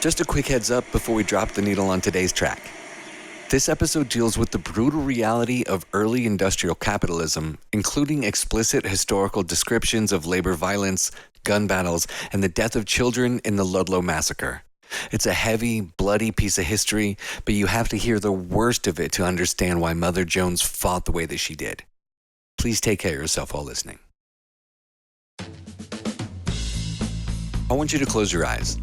Just a quick heads up before we drop the needle on today's track. This episode deals with the brutal reality of early industrial capitalism, including explicit historical descriptions of labor violence, gun battles, and the death of children in the Ludlow Massacre. It's a heavy, bloody piece of history, but you have to hear the worst of it to understand why Mother Jones fought the way that she did. Please take care of yourself while listening. I want you to close your eyes.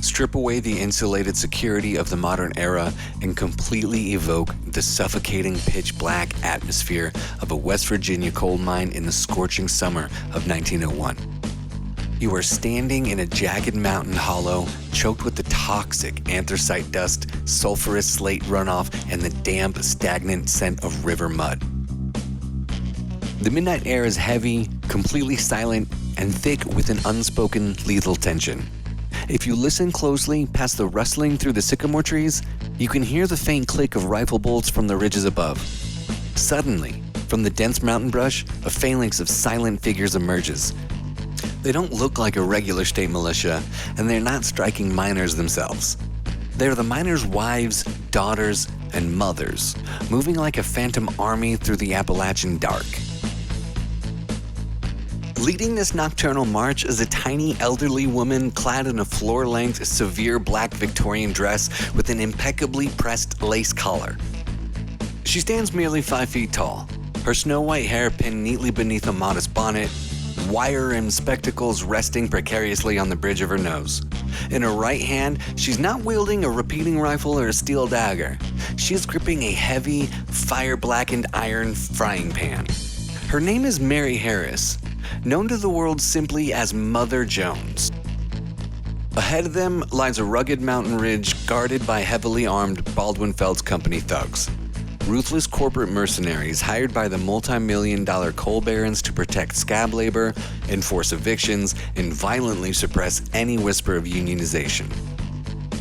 Strip away the insulated security of the modern era and completely evoke the suffocating pitch black atmosphere of a West Virginia coal mine in the scorching summer of 1901. You are standing in a jagged mountain hollow choked with the toxic anthracite dust, sulfurous slate runoff, and the damp, stagnant scent of river mud. The midnight air is heavy, completely silent, and thick with an unspoken lethal tension. If you listen closely past the rustling through the sycamore trees, you can hear the faint click of rifle bolts from the ridges above. Suddenly, from the dense mountain brush, a phalanx of silent figures emerges. They don't look like a regular state militia, and they're not striking miners themselves. They're the miners' wives, daughters, and mothers, moving like a phantom army through the Appalachian dark. Leading this nocturnal march is a tiny elderly woman clad in a floor-length, severe black Victorian dress with an impeccably pressed lace collar. She stands merely 5 feet tall, her snow-white hair pinned neatly beneath a modest bonnet, wire-rimmed spectacles resting precariously on the bridge of her nose. In her right hand, she's not wielding a repeating rifle or a steel dagger. She is gripping a heavy, fire-blackened iron frying pan. Her name is Mary Harris, known to the world simply as Mother Jones. Ahead of them lies a rugged mountain ridge guarded by heavily armed Baldwin Felts Company thugs. Ruthless corporate mercenaries hired by the multi-million-dollar coal barons to protect scab labor, enforce evictions, and violently suppress any whisper of unionization.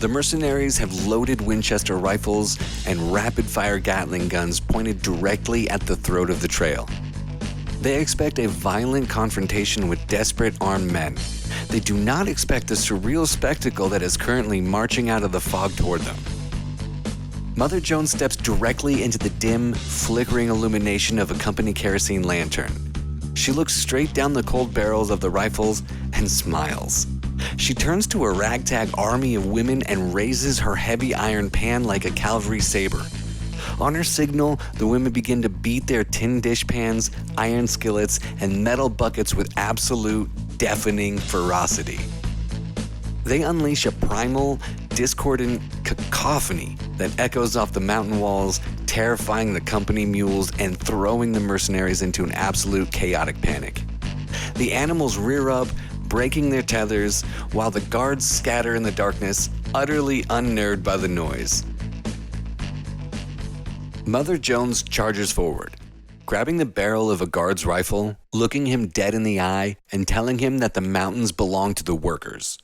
The mercenaries have loaded Winchester rifles and rapid-fire Gatling guns pointed directly at the throat of the trail. They expect a violent confrontation with desperate armed men. They do not expect the surreal spectacle that is currently marching out of the fog toward them. Mother Jones steps directly into the dim, flickering illumination of a company kerosene lantern. She looks straight down the cold barrels of the rifles and smiles. She turns to a ragtag army of women and raises her heavy iron pan like a cavalry saber. On her signal, the women begin to beat their tin dish pans, iron skillets, and metal buckets with absolute, deafening ferocity. They unleash a primal, discordant cacophony that echoes off the mountain walls, terrifying the company mules and throwing the mercenaries into an absolute chaotic panic. The animals rear up, breaking their tethers, while the guards scatter in the darkness, utterly unnerved by the noise. Mother Jones charges forward, grabbing the barrel of a guard's rifle, looking him dead in the eye, and telling him that the mountains belong to the workers.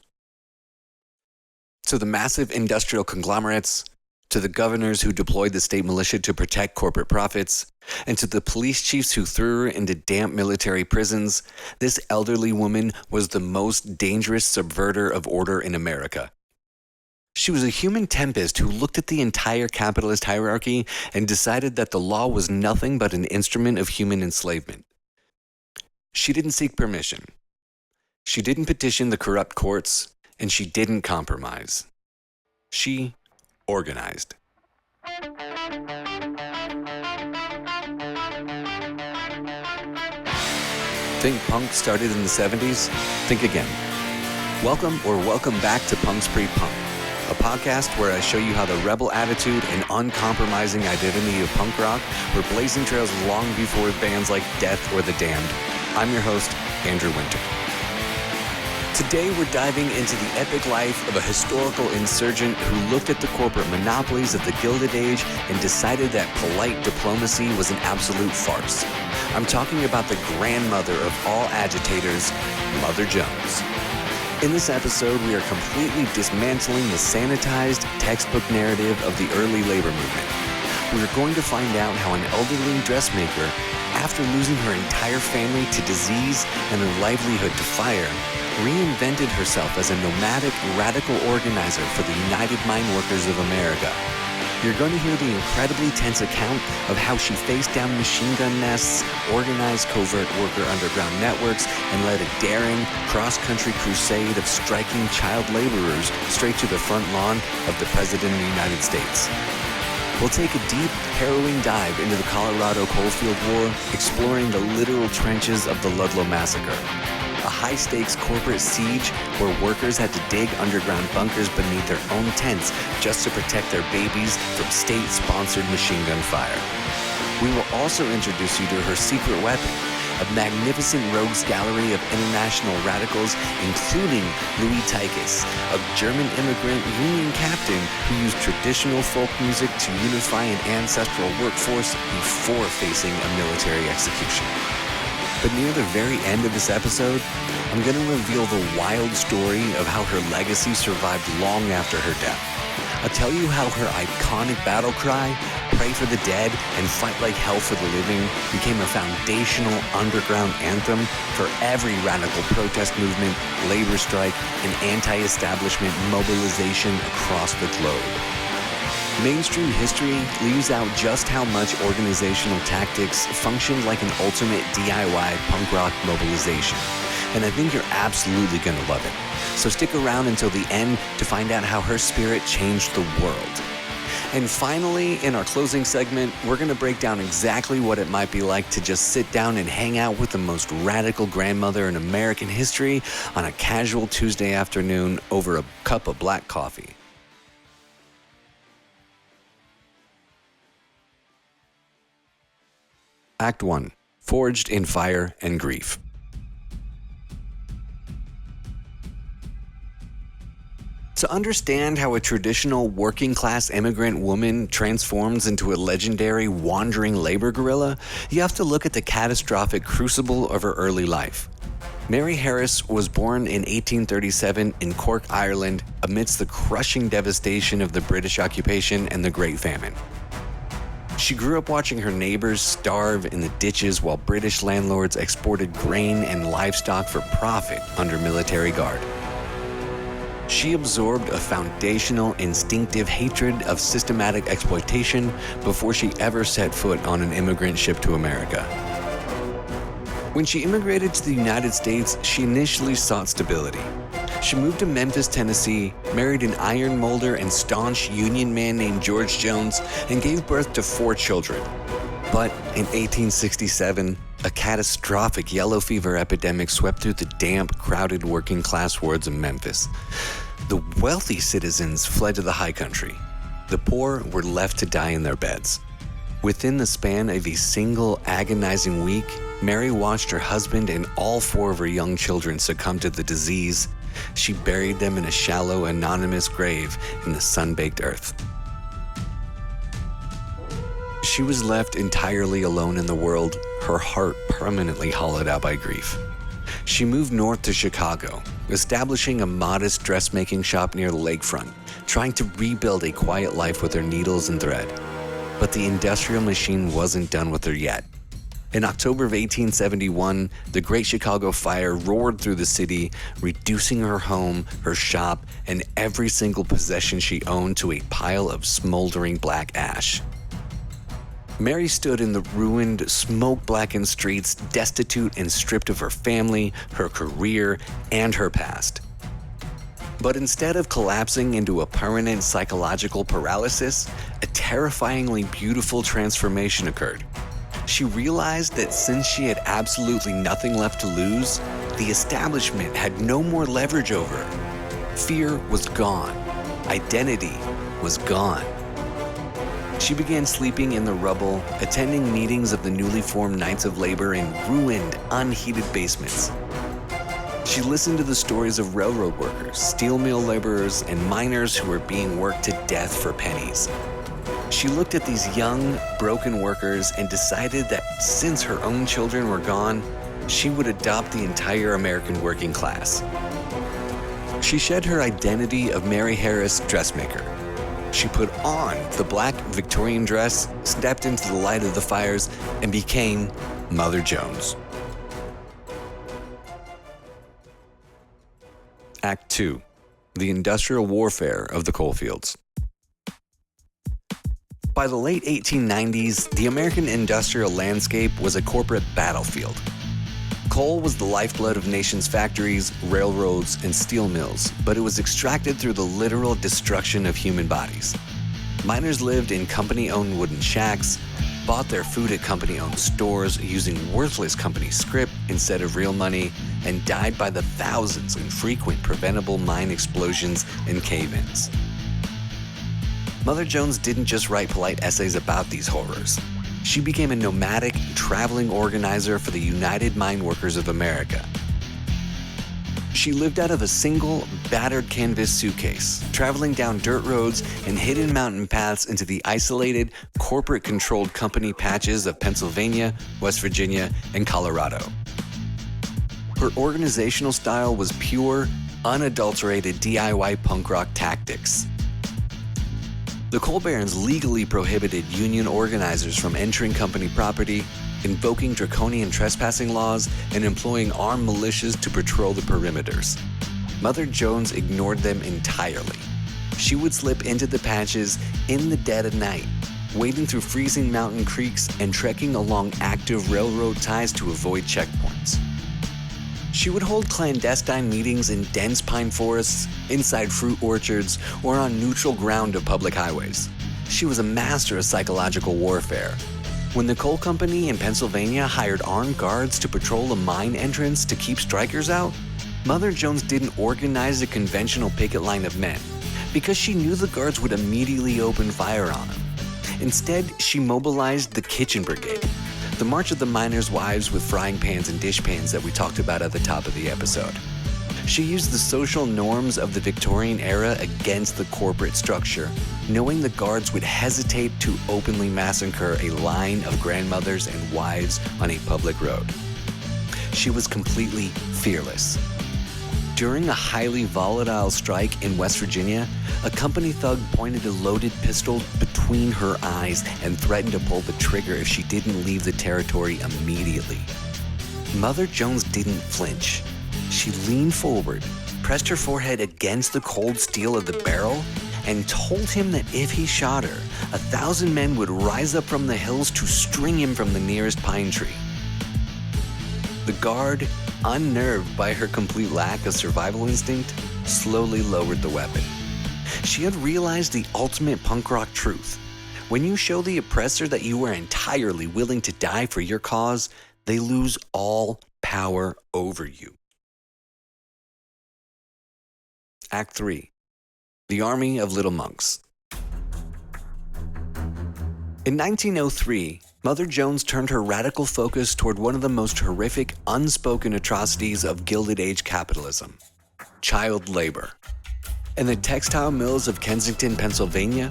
To the massive industrial conglomerates, to the governors who deployed the state militia to protect corporate profits, and to the police chiefs who threw her into damp military prisons, this elderly woman was the most dangerous subverter of order in America. She was a human tempest who looked at the entire capitalist hierarchy and decided that the law was nothing but an instrument of human enslavement. She didn't seek permission. She didn't petition the corrupt courts, and she didn't compromise. She organized. Think punk started in the 70s? Think again. Welcome back to Punk's Pre-Punk, a podcast where I show you how the rebel attitude and uncompromising identity of punk rock were blazing trails long before bands like Death or The Damned. I'm your host, Andrew Winter. Today we're diving into the epic life of a historical insurgent who looked at the corporate monopolies of the Gilded Age and decided that polite diplomacy was an absolute farce. I'm talking about the grandmother of all agitators, Mother Jones. In this episode, we are completely dismantling the sanitized textbook narrative of the early labor movement. We are going to find out how an elderly dressmaker, after losing her entire family to disease and her livelihood to fire, reinvented herself as a nomadic, radical organizer for the United Mine Workers of America. You're going to hear the incredibly tense account of how she faced down machine gun nests, organized covert worker underground networks, and led a daring, cross-country crusade of striking child laborers straight to the front lawn of the President of the United States. We'll take a deep, harrowing dive into the Colorado Coalfield War, exploring the literal trenches of the Ludlow Massacre, a high-stakes corporate siege where workers had to dig underground bunkers beneath their own tents just to protect their babies from state-sponsored machine gun fire. We will also introduce you to her secret weapon, a magnificent rogues gallery of international radicals, including Louis Tykes, a German immigrant union captain who used traditional folk music to unify an ancestral workforce before facing a military execution. But near the very end of this episode, I'm going to reveal the wild story of how her legacy survived long after her death. I'll tell you how her iconic battle cry, "Pray for the dead and fight like hell for the living," became a foundational underground anthem for every radical protest movement, labor strike, and anti-establishment mobilization across the globe. Mainstream history leaves out just how much organizational tactics functioned like an ultimate DIY punk rock mobilization. And I think you're absolutely going to love it. So stick around until the end to find out how her spirit changed the world. And finally, in our closing segment, we're going to break down exactly what it might be like to just sit down and hang out with the most radical grandmother in American history on a casual Tuesday afternoon over a cup of black coffee. Act 1. Forged in Fire and Grief. To understand how a traditional working-class immigrant woman transforms into a legendary wandering labor guerrilla, you have to look at the catastrophic crucible of her early life. Mary Harris was born in 1837 in Cork, Ireland, amidst the crushing devastation of the British occupation and the Great Famine. She grew up watching her neighbors starve in the ditches while British landlords exported grain and livestock for profit under military guard. She absorbed a foundational, instinctive hatred of systematic exploitation before she ever set foot on an immigrant ship to America. When she immigrated to the United States, she initially sought stability. She moved to Memphis, Tennessee, married an iron molder and staunch Union man named George Jones, and gave birth to 4 children. But in 1867, a catastrophic yellow fever epidemic swept through the damp, crowded working-class wards of Memphis. The wealthy citizens fled to the high country. The poor were left to die in their beds. Within the span of a single agonizing week, Mary watched her husband and all 4 of her young children succumb to the disease. She buried them in a shallow, anonymous grave in the sun-baked earth. She was left entirely alone in the world, her heart permanently hollowed out by grief. She moved north to Chicago, establishing a modest dressmaking shop near the lakefront, trying to rebuild a quiet life with her needles and thread. But the industrial machine wasn't done with her yet. In October of 1871, the Great Chicago Fire roared through the city, reducing her home, her shop, and every single possession she owned to a pile of smoldering black ash. Mary stood in the ruined, smoke-blackened streets, destitute and stripped of her family, her career, and her past. But instead of collapsing into a permanent psychological paralysis, a terrifyingly beautiful transformation occurred. She realized that since she had absolutely nothing left to lose, the establishment had no more leverage over her. Fear was gone. Identity was gone. She began sleeping in the rubble, attending meetings of the newly formed Knights of Labor in ruined, unheated basements. She listened to the stories of railroad workers, steel mill laborers, and miners who were being worked to death for pennies. She looked at these young, broken workers and decided that since her own children were gone, she would adopt the entire American working class. She shed her identity of Mary Harris dressmaker. She put on the black Victorian dress, stepped into the light of the fires, and became Mother Jones. Act 2. The Industrial Warfare of the Coalfields. By the late 1890s, the American industrial landscape was a corporate battlefield. Coal was the lifeblood of nations' factories, railroads, and steel mills, but it was extracted through the literal destruction of human bodies. Miners lived in company-owned wooden shacks, bought their food at company-owned stores using worthless company script instead of real money, and died by the thousands in frequent preventable mine explosions and cave-ins. Mother Jones didn't just write polite essays about these horrors. She became a nomadic, traveling organizer for the United Mine Workers of America. She lived out of a single, battered canvas suitcase, traveling down dirt roads and hidden mountain paths into the isolated, corporate-controlled company patches of Pennsylvania, West Virginia, and Colorado. Her organizational style was pure, unadulterated DIY punk rock tactics. The coal barons legally prohibited union organizers from entering company property, invoking draconian trespassing laws, and employing armed militias to patrol the perimeters. Mother Jones ignored them entirely. She would slip into the patches in the dead of night, wading through freezing mountain creeks and trekking along active railroad ties to avoid checkpoints. She would hold clandestine meetings in dense pine forests, inside fruit orchards, or on neutral ground of public highways. She was a master of psychological warfare. When the coal company in Pennsylvania hired armed guards to patrol a mine entrance to keep strikers out, Mother Jones didn't organize a conventional picket line of men because she knew the guards would immediately open fire on them. Instead, she mobilized the Kitchen Brigade, the March of the Miners' Wives with frying pans and dishpans that we talked about at the top of the episode. She used the social norms of the Victorian era against the corporate structure, knowing the guards would hesitate to openly massacre a line of grandmothers and wives on a public road. She was completely fearless. During a highly volatile strike in West Virginia, a company thug pointed a loaded pistol between her eyes and threatened to pull the trigger if she didn't leave the territory immediately. Mother Jones didn't flinch. She leaned forward, pressed her forehead against the cold steel of the barrel, and told him that if he shot her, 1,000 men would rise up from the hills to string him from the nearest pine tree. The guard, unnerved by her complete lack of survival instinct, slowly lowered the weapon. She had realized the ultimate punk rock truth. When you show the oppressor that you are entirely willing to die for your cause, they lose all power over you. Act 3. The Army of Little Monks. In 1903, Mother Jones turned her radical focus toward one of the most horrific, unspoken atrocities of Gilded Age capitalism: child labor. In the textile mills of Kensington, Pennsylvania,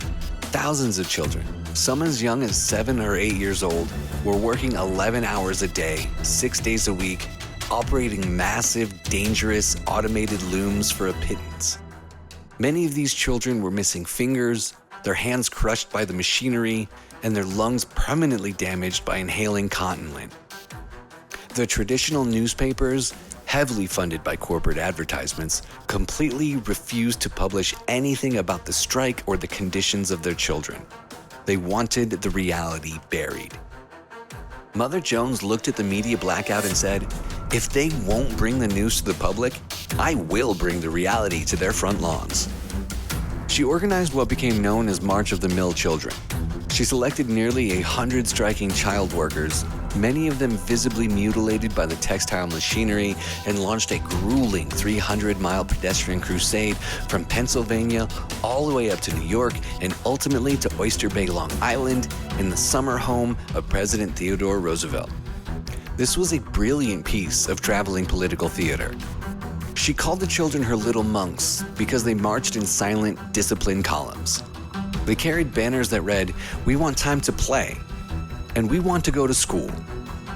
thousands of children, some as young as 7 or 8 years old, were working 11 hours a day, 6 days a week, operating massive, dangerous, automated looms for a pittance. Many of these children were missing fingers, their hands crushed by the machinery, and their lungs permanently damaged by inhaling cotton lint. The traditional newspapers, heavily funded by corporate advertisements, completely refused to publish anything about the strike or the conditions of their children. They wanted the reality buried. Mother Jones looked at the media blackout and said, "If they won't bring the news to the public, I will bring the reality to their front lawns." She organized what became known as March of the Mill Children. She selected nearly 100 striking child workers, many of them visibly mutilated by the textile machinery, and launched a grueling 300-mile pedestrian crusade from Pennsylvania all the way up to New York and ultimately to Oyster Bay, Long Island, in the summer home of President Theodore Roosevelt. This was a brilliant piece of traveling political theater. She called the children her little monks because they marched in silent, disciplined columns. They carried banners that read, "We want time to play," and "We want to go to school."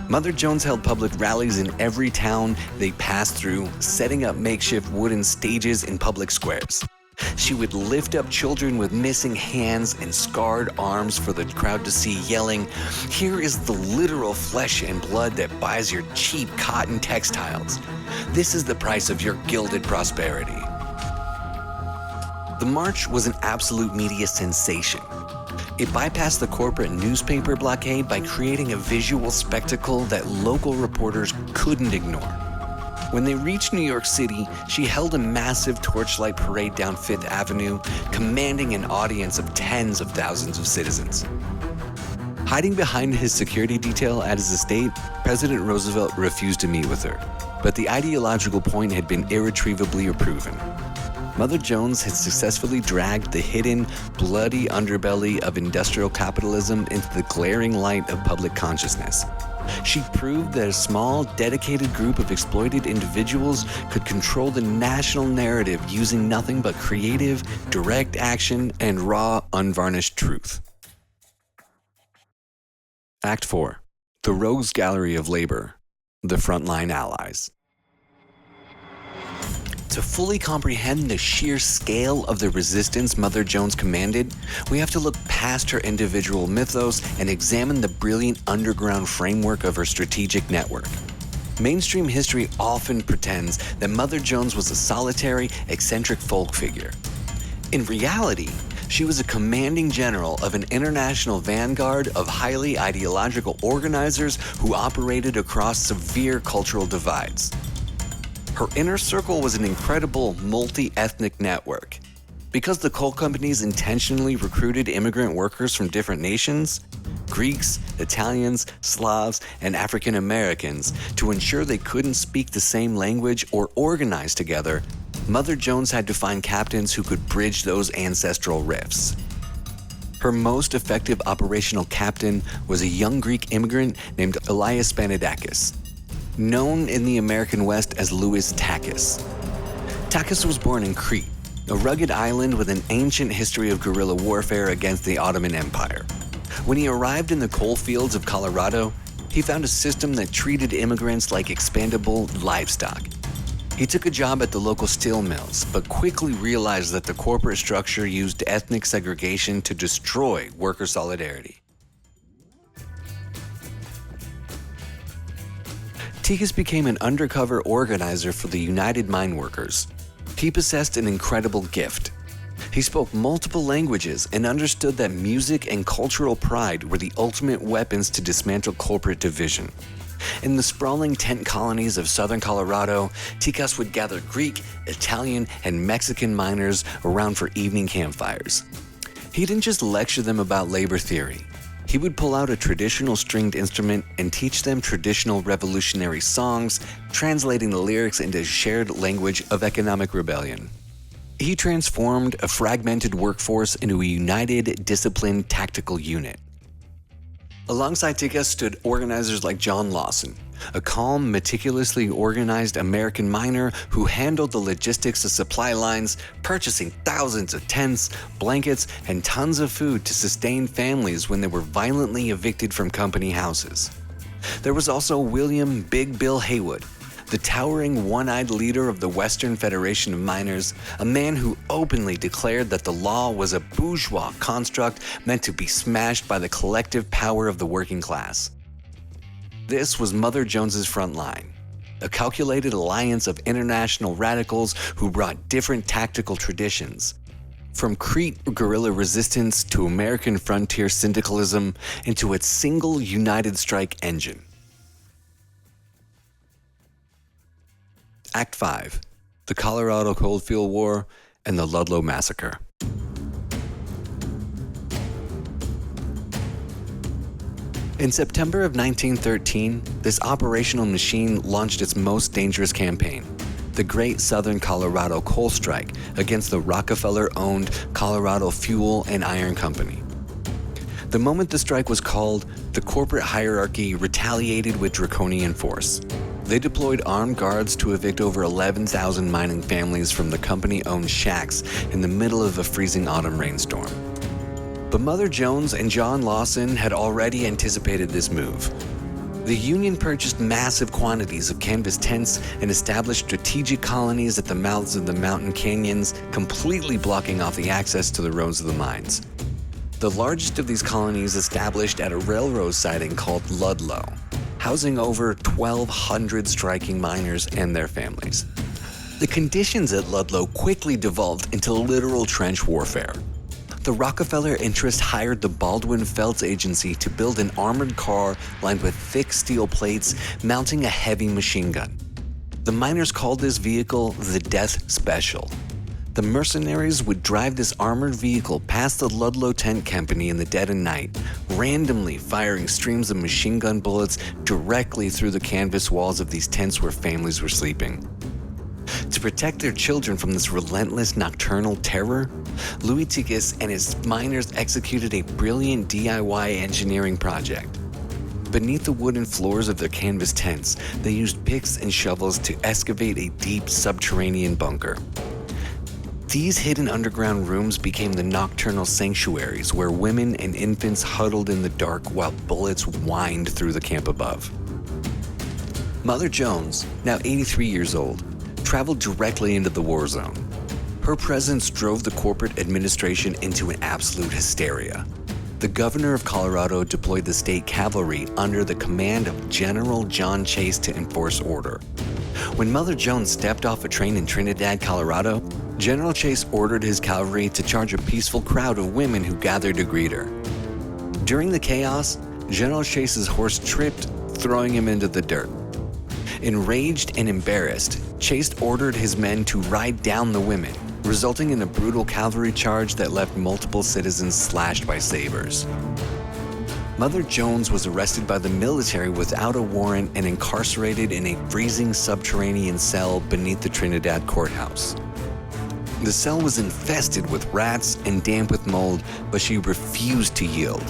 Mother Jones held public rallies in every town they passed through, setting up makeshift wooden stages in public squares. She would lift up children with missing hands and scarred arms for the crowd to see, yelling, "Here is the literal flesh and blood that buys your cheap cotton textiles. This is the price of your gilded prosperity." The march was an absolute media sensation. It bypassed the corporate newspaper blockade by creating a visual spectacle that local reporters couldn't ignore. When they reached New York City, she held a massive torchlight parade down Fifth Avenue, commanding an audience of tens of thousands of citizens. Hiding behind his security detail at his estate, President Roosevelt refused to meet with her, but the ideological point had been irretrievably proven. Mother Jones had successfully dragged the hidden, bloody underbelly of industrial capitalism into the glaring light of public consciousness. She proved that a small, dedicated group of exploited individuals could control the national narrative using nothing but creative, direct action and raw, unvarnished truth. Act 4. The Rogues Gallery of Labor. The Frontline Allies. To fully comprehend the sheer scale of the resistance Mother Jones commanded, we have to look past her individual mythos and examine the brilliant underground framework of her strategic network. Mainstream history often pretends that Mother Jones was a solitary, eccentric folk figure. In reality, she was a commanding general of an international vanguard of highly ideological organizers who operated across severe cultural divides. Her inner circle was an incredible multi-ethnic network. Because the coal companies intentionally recruited immigrant workers from different nations, Greeks, Italians, Slavs, and African Americans, to ensure they couldn't speak the same language or organize together, Mother Jones had to find captains who could bridge those ancestral rifts. Her most effective operational captain was a young Greek immigrant named Elias Spanidakis, known in the American West as Louis Takis. Takis was born in Crete, a rugged island with an ancient history of guerrilla warfare against the Ottoman Empire. When he arrived in the coal fields of Colorado, he found a system that treated immigrants like expandable livestock. He took a job at the local steel mills, but quickly realized that the corporate structure used ethnic segregation to destroy worker solidarity. Takis became an undercover organizer for the United Mine Workers. He possessed an incredible gift. He spoke multiple languages and understood that music and cultural pride were the ultimate weapons to dismantle corporate division. In the sprawling tent colonies of southern Colorado, Takis would gather Greek, Italian, and Mexican miners around for evening campfires. He didn't just lecture them about labor theory. He would pull out a traditional stringed instrument and teach them traditional revolutionary songs, translating the lyrics into a shared language of economic rebellion. He transformed a fragmented workforce into a united, disciplined, tactical unit. Alongside Takis stood organizers like John Lawson, a calm, meticulously organized American miner who handled the logistics of supply lines, purchasing thousands of tents, blankets, and tons of food to sustain families when they were violently evicted from company houses. There was also William Big Bill Haywood, the towering one-eyed leader of the Western Federation of Miners, a man who openly declared that the law was a bourgeois construct meant to be smashed by the collective power of the working class. This was Mother Jones's front line, a calculated alliance of international radicals who brought different tactical traditions, from Crete guerrilla resistance to American frontier syndicalism, into its single united strike engine. Act 5. The Colorado Coalfield War and the Ludlow Massacre. In September of 1913, this operational machine launched its most dangerous campaign, the Great Southern Colorado Coal Strike against the Rockefeller-owned Colorado Fuel and Iron Company. The moment the strike was called, the corporate hierarchy retaliated with draconian force. They deployed armed guards to evict over 11,000 mining families from the company-owned shacks in the middle of a freezing autumn rainstorm. But Mother Jones and John Lawson had already anticipated this move. The Union purchased massive quantities of canvas tents and established strategic colonies at the mouths of the mountain canyons, completely blocking off the access to the roads of the mines. The largest of these colonies established at a railroad siding called Ludlow, housing over 1,200 striking miners and their families. The conditions at Ludlow quickly devolved into literal trench warfare. The Rockefeller interest hired the Baldwin Felts Agency to build an armored car lined with thick steel plates mounting a heavy machine gun. The miners called this vehicle the Death Special. The mercenaries would drive this armored vehicle past the Ludlow Tent Company in the dead of night, randomly firing streams of machine gun bullets directly through the canvas walls of these tents where families were sleeping. To protect their children from this relentless nocturnal terror, Louis Tikas and his miners executed a brilliant DIY engineering project. Beneath the wooden floors of their canvas tents, they used picks and shovels to excavate a deep subterranean bunker. These hidden underground rooms became the nocturnal sanctuaries where women and infants huddled in the dark while bullets whined through the camp above. Mother Jones, now 83 years old, traveled directly into the war zone. Her presence drove the corporate administration into an absolute hysteria. The governor of Colorado deployed the state cavalry under the command of General John Chase to enforce order. When Mother Jones stepped off a train in Trinidad, Colorado, General Chase ordered his cavalry to charge a peaceful crowd of women who gathered to greet her. During the chaos, General Chase's horse tripped, throwing him into the dirt. Enraged and embarrassed, Chase ordered his men to ride down the women, resulting in a brutal cavalry charge that left multiple citizens slashed by sabers. Mother Jones was arrested by the military without a warrant and incarcerated in a freezing subterranean cell beneath the Trinidad courthouse. The cell was infested with rats and damp with mold, but she refused to yield.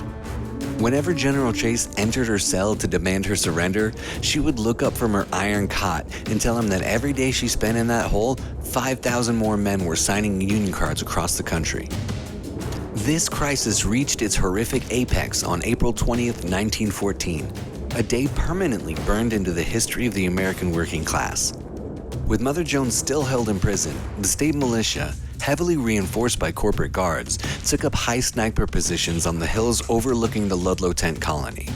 Whenever General Chase entered her cell to demand her surrender, she would look up from her iron cot and tell him that every day she spent in that hole, 5,000 more men were signing union cards across the country. This crisis reached its horrific apex on April 20th, 1914, a day permanently burned into the history of the American working class. With Mother Jones still held in prison, the state militia, heavily reinforced by corporate guards, took up high sniper positions on the hills overlooking the Ludlow tent colony.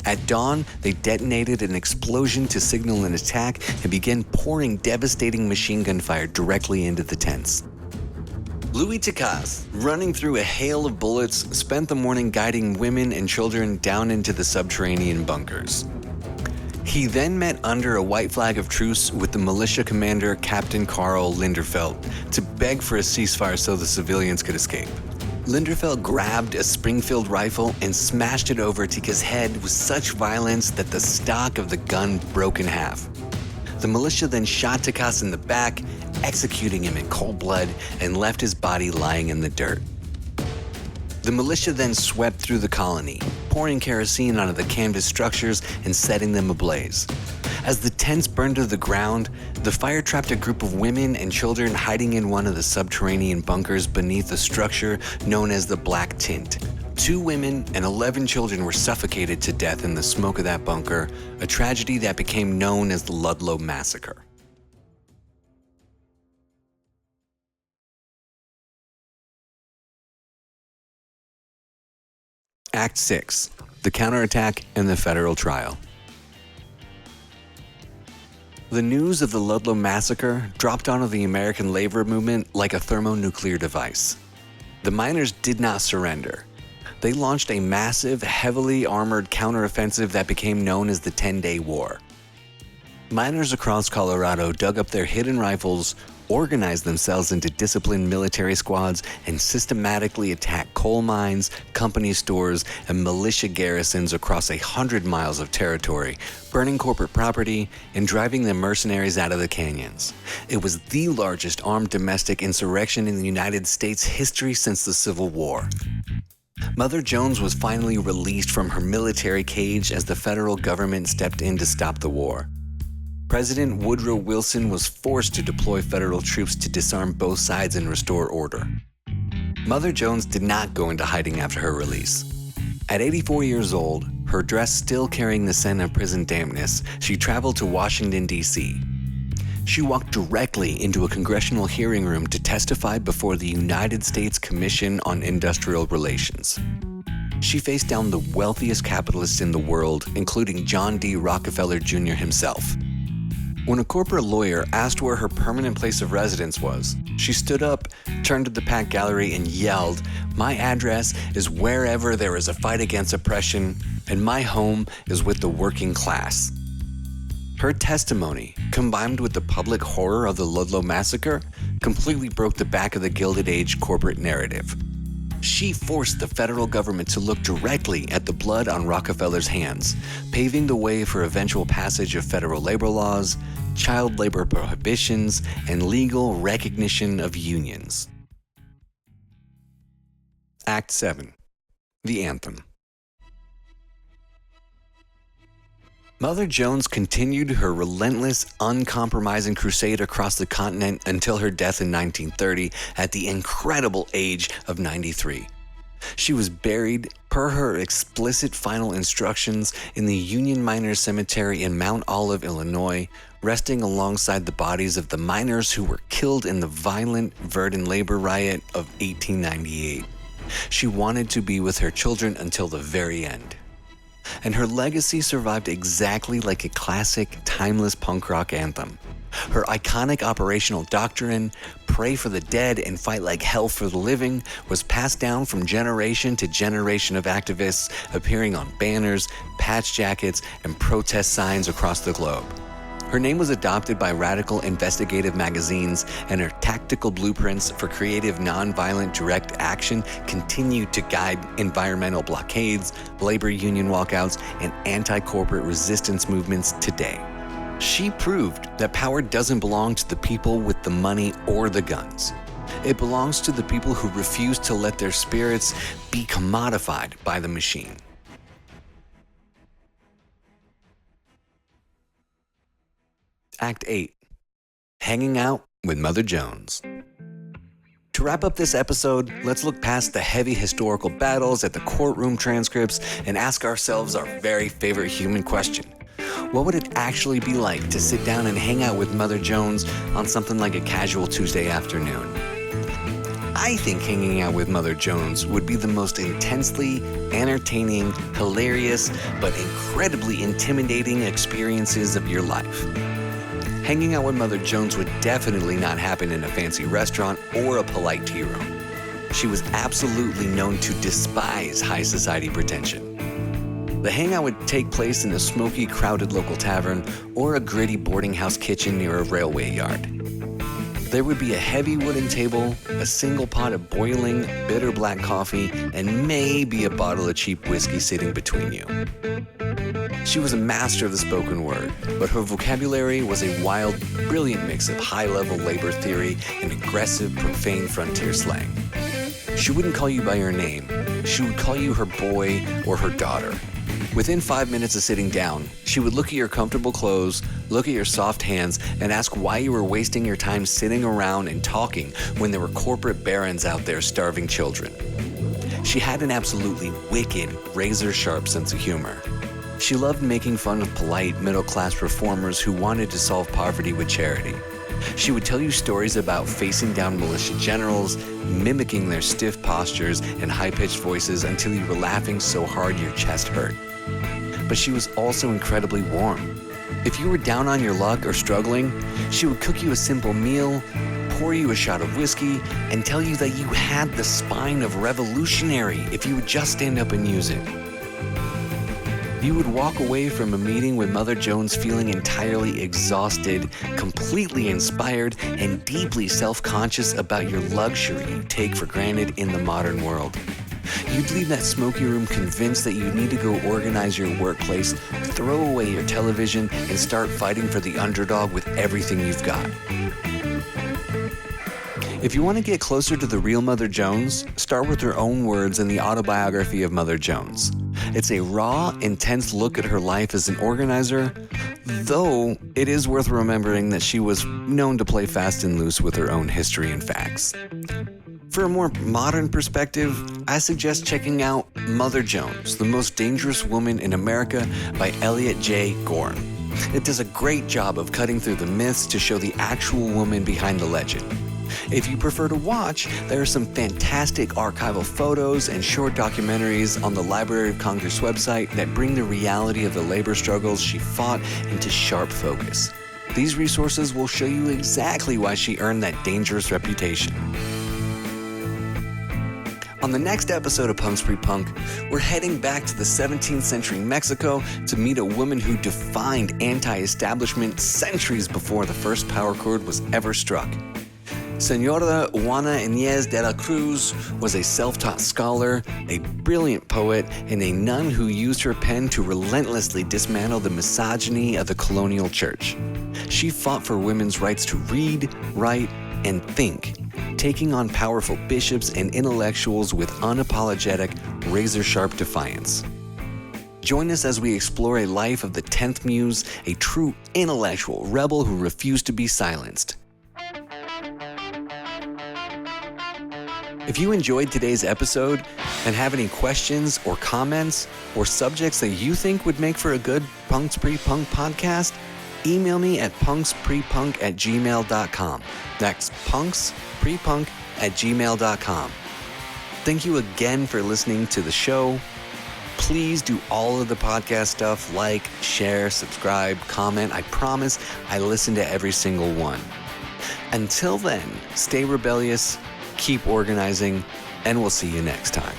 At dawn, they detonated an explosion to signal an attack and began pouring devastating machine gun fire directly into the tents. Louis Tikas, running through a hail of bullets, spent the morning guiding women and children down into the subterranean bunkers. He then met under a white flag of truce with the militia commander, Captain Carl Linderfelt, to beg for a ceasefire so the civilians could escape. Linderfelt grabbed a Springfield rifle and smashed it over Tikas' head with such violence that the stock of the gun broke in half. The militia then shot Tikas in the back, executing him in cold blood, and left his body lying in the dirt. The militia then swept through the colony, pouring kerosene onto the canvas structures and setting them ablaze. As the tents burned to the ground, the fire trapped a group of women and children hiding in one of the subterranean bunkers beneath the structure known as the Black Tint. 2 women and 11 children were suffocated to death in the smoke of that bunker, a tragedy that became known as the Ludlow Massacre. Act 6. The Counterattack and the Federal Trial. The news of the Ludlow Massacre dropped onto the American labor movement like a thermonuclear device. The miners did not surrender. They launched a massive, heavily armored counteroffensive that became known as the 10-Day War. Miners across Colorado dug up their hidden rifles, organized themselves into disciplined military squads, and systematically attacked coal mines, company stores, and militia garrisons across 100 miles of territory, burning corporate property and driving the mercenaries out of the canyons. It was the largest armed domestic insurrection in the United States history since the Civil War. Mother Jones was finally released from her military cage as the federal government stepped in to stop the war. President Woodrow Wilson was forced to deploy federal troops to disarm both sides and restore order. Mother Jones did not go into hiding after her release. At 84 years old, Her dress still carrying the scent of prison dampness, she traveled to Washington, D.C. She walked directly into a congressional hearing room to testify before the United States Commission on Industrial Relations. She faced down the wealthiest capitalists in the world, including John D. Rockefeller Jr. himself. When a corporate lawyer asked where her permanent place of residence was, she stood up, turned to the packed gallery, and yelled, "My address is wherever there is a fight against oppression, and my home is with the working class." Her testimony, combined with the public horror of the Ludlow massacre, completely broke the back of the Gilded Age corporate narrative. She forced the federal government to look directly at the blood on Rockefeller's hands, paving the way for eventual passage of federal labor laws, child labor prohibitions, and legal recognition of unions. Act 7. The Anthem. Mother Jones continued her relentless, uncompromising crusade across the continent until her death in 1930 at the incredible age of 93. She was buried, per her explicit final instructions, in the Union Miners Cemetery in Mount Olive, Illinois, resting alongside the bodies of the miners who were killed in the violent Verdun labor riot of 1898. She wanted to be with her children until the very end. And her legacy survived exactly like a classic, timeless punk rock anthem. Her iconic operational doctrine, pray for the dead and fight like hell for the living, was passed down from generation to generation of activists, appearing on banners, patch jackets, and protest signs across the globe. Her name was adopted by radical investigative magazines, and her tactical blueprints for creative nonviolent direct action continue to guide environmental blockades, labor union walkouts, and anti-corporate resistance movements today. She proved that power doesn't belong to the people with the money or the guns. It belongs to the people who refuse to let their spirits be commodified by the machine. Act 8. Hanging Out with Mother Jones. To wrap up this episode, let's look past the heavy historical battles at the courtroom transcripts and ask ourselves our very favorite human question. What would it actually be like to sit down and hang out with Mother Jones on something like a casual Tuesday afternoon? I think hanging out with Mother Jones would be the most intensely entertaining, hilarious, but incredibly intimidating experiences of your life. Hanging out with Mother Jones would definitely not happen in a fancy restaurant or a polite tea room. She was absolutely known to despise high society pretension. The hangout would take place in a smoky, crowded local tavern or a gritty boarding house kitchen near a railway yard. There would be a heavy wooden table, a single pot of boiling, bitter black coffee, and maybe a bottle of cheap whiskey sitting between you. She was a master of the spoken word, but her vocabulary was a wild, brilliant mix of high-level labor theory and aggressive, profane frontier slang. She wouldn't call you by your name. She would call you her boy or her daughter. Within 5 minutes of sitting down, she would look at your comfortable clothes, look at your soft hands, and ask why you were wasting your time sitting around and talking when there were corporate barons out there starving children. She had an absolutely wicked, razor-sharp sense of humor. She loved making fun of polite, middle-class reformers who wanted to solve poverty with charity. She would tell you stories about facing down militia generals, mimicking their stiff postures and high-pitched voices until you were laughing so hard your chest hurt. But she was also incredibly warm. If you were down on your luck or struggling, she would cook you a simple meal, pour you a shot of whiskey, and tell you that you had the spine of a revolutionary if you would just stand up and use it. You would walk away from a meeting with Mother Jones feeling entirely exhausted, completely inspired, and deeply self-conscious about your luxury you take for granted in the modern world. You'd leave that smoky room convinced that you need to go organize your workplace, throw away your television, and start fighting for the underdog with everything you've got. If you want to get closer to the real Mother Jones, start with her own words in the Autobiography of Mother Jones. It's a raw, intense look at her life as an organizer, though it is worth remembering that she was known to play fast and loose with her own history and facts. For a more modern perspective, I suggest checking out Mother Jones, the Most Dangerous Woman in America by Elliot J. Gorn. It does a great job of cutting through the myths to show the actual woman behind the legend. If you prefer to watch, there are some fantastic archival photos and short documentaries on the Library of Congress website that bring the reality of the labor struggles she fought into sharp focus. These resources will show you exactly why she earned that dangerous reputation. On the next episode of Punks Pre-Punk, we're heading back to the 17th century Mexico to meet a woman who defined anti-establishment centuries before the first power chord was ever struck. Señora Juana Inés de la Cruz was a self-taught scholar, a brilliant poet, and a nun who used her pen to relentlessly dismantle the misogyny of the colonial church. She fought for women's rights to read, write, and think, taking on powerful bishops and intellectuals with unapologetic, razor-sharp defiance. Join us as we explore a life of the 10th Muse, a true intellectual rebel who refused to be silenced. If you enjoyed today's episode and have any questions or comments or subjects that you think would make for a good Punks Pre-Punk podcast, email me at punksprepunk@gmail.com. That's punksprepunk@gmail.com. Thank you again for listening to the show. Please do all of the podcast stuff, like, share, subscribe, comment. I promise I listen to every single one. Until then, stay rebellious, keep organizing, and we'll see you next time.